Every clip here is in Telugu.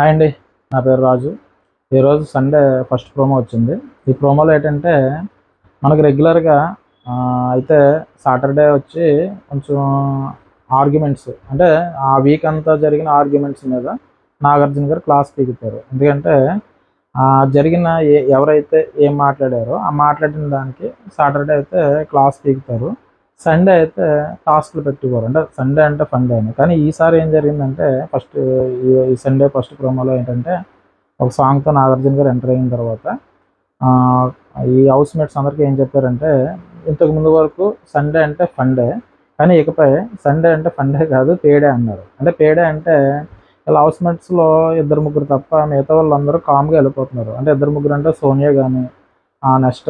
హాయ్ అండి. నా పేరు రాజు. ఈరోజు సండే ఫస్ట్ ప్రోమో వచ్చింది. ఈ ప్రోమోలో ఏంటంటే మనకు రెగ్యులర్గా అయితే సాటర్డే వచ్చి కొంచెం ఆర్గ్యుమెంట్స్ అంటే ఆ వీక్ అంతా జరిగిన ఆర్గ్యుమెంట్స్ మీద నాగార్జున గారు క్లాస్ పీకుతారు. ఎందుకంటే జరిగిన ఎవరైతే ఏం మాట్లాడారో ఆ మాట్లాడిన దానికి సాటర్డే అయితే క్లాస్ పీకుతారు. సండే అయితే టాస్క్లు పెట్టుకోరు. అంటే సండే అంటే ఫండే అని. కానీ ఈసారి ఏం జరిగిందంటే ఈ సండే ఫస్ట్ ప్రోమోలో ఏంటంటే ఒక సాంగ్తో నాగార్జున గారు ఎంటర్ అయిన తర్వాత ఈ హౌస్ మేట్స్ అందరికీ ఏం చెప్పారంటే, ఇంతకు ముందు వరకు సండే అంటే ఫండే, కానీ ఇకపై సండే అంటే ఫండే కాదు పేడే అన్నారు. అంటే పేడే అంటే ఇలా హౌస్ మేట్స్లో ఇద్దరు ముగ్గురు తప్ప మిగతా వాళ్ళందరూ కామ్గా వెళ్ళిపోతున్నారు. అంటే ఇద్దరు ముగ్గురు అంటే సోనియా కానీ నెక్స్ట్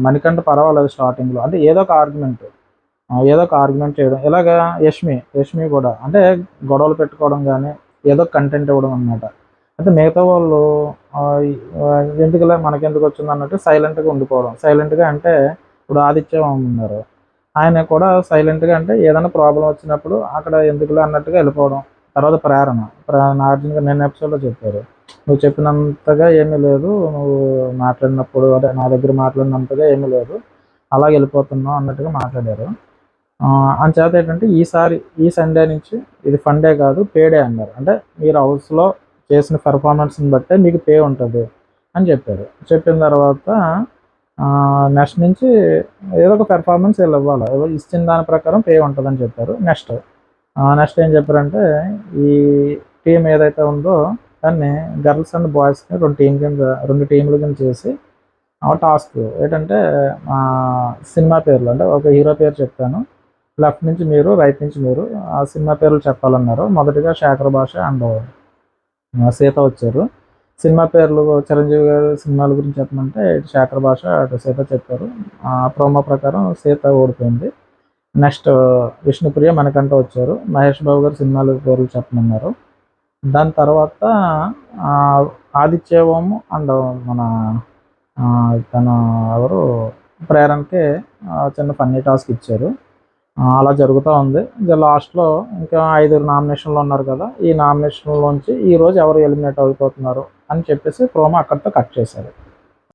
మణికంఠ పర్వాలేదు స్టార్టింగ్లో, అంటే ఏదో ఒక ఆర్గ్యుమెంట్ చేయడం. ఇలాగా యష్మి కూడా అంటే గొడవలు పెట్టుకోవడం కానీ ఏదో కంటెంట్ ఇవ్వడం అనమాట. అయితే మిగతా వాళ్ళు ఎందుకులే మనకెందుకు వచ్చింది అన్నట్టు సైలెంట్గా ఉండిపోవడం. సైలెంట్గా అంటే ఇప్పుడు ఆదిత్య ఉన్నారు, ఆయన కూడా సైలెంట్గా అంటే ఏదైనా ప్రాబ్లం వచ్చినప్పుడు అక్కడ ఎందుకులే అన్నట్టుగా వెళ్ళిపోవడం. తర్వాత నాగార్జున గారు నిన్న ఎపిసోడ్లో చెప్పారు, నువ్వు చెప్పినంతగా ఏమీ లేదు, నువ్వు మాట్లాడినప్పుడు అదే నా దగ్గర మాట్లాడినంతగా ఏమీ లేదు, అలాగే వెళ్ళిపోతున్నావు అన్నట్టుగా మాట్లాడారు. అంచేత ఏంటంటే ఈ సండే నుంచి ఇది ఫండే కాదు పేడే అన్నారు. అంటే మీరు హౌస్లో చేసిన పెర్ఫార్మెన్స్ని బట్టే మీకు పే ఉంటుంది అని చెప్పారు. చెప్పిన తర్వాత నెక్స్ట్ నుంచి ఏదో ఒక పెర్ఫార్మెన్స్ వీళ్ళు ఇవ్వాలి, ఇచ్చిన దాని ప్రకారం పే ఉంటుందని చెప్పారు. నెక్స్ట్ ఏం చెప్పారంటే, ఈ టీం ఏదైతే ఉందో దాన్ని గర్ల్స్ అండ్ బాయ్స్ని రెండు టీంల కింద చేసి టాస్క్ ఏంటంటే సినిమా పేర్లు, అంటే ఒక హీరో పేరు చెప్పాను, లెఫ్ట్ నుంచి మీరు రైట్ నుంచి మీరు ఆ సినిమా పేర్లు చెప్పాలన్నారు. మొదటిగా శేఖర్ భాష అండ్ సీత వచ్చారు. సినిమా పేర్లు చిరంజీవి గారు సినిమాల గురించి చెప్పమంటే ఇటు శేఖర్ భాష అటు సీత చెప్పారు. ప్రోమో ప్రకారం సీత ఓడిపోయింది. నెక్స్ట్ విష్ణుప్రియ మణికంఠ వచ్చారు. మహేష్ బాబు గారు సినిమాల పేర్లు చెప్పమన్నారు. దాని తర్వాత ఆదిత్య ఓం అండ్ మన తను ఎవరు ప్రేరణకి చిన్న ఫన్నీ టాస్క్ ఇచ్చారు. అలా జరుగుతూ ఉంది. లాస్ట్లో ఇంకా 5 నామినేషన్లు ఉన్నారు కదా, ఈ నామినేషన్లోంచి ఈరోజు ఎవరు ఎలిమినేట్ అయిపోతున్నారు అని చెప్పేసి ప్రోమో అక్కడితో కట్ చేశారు.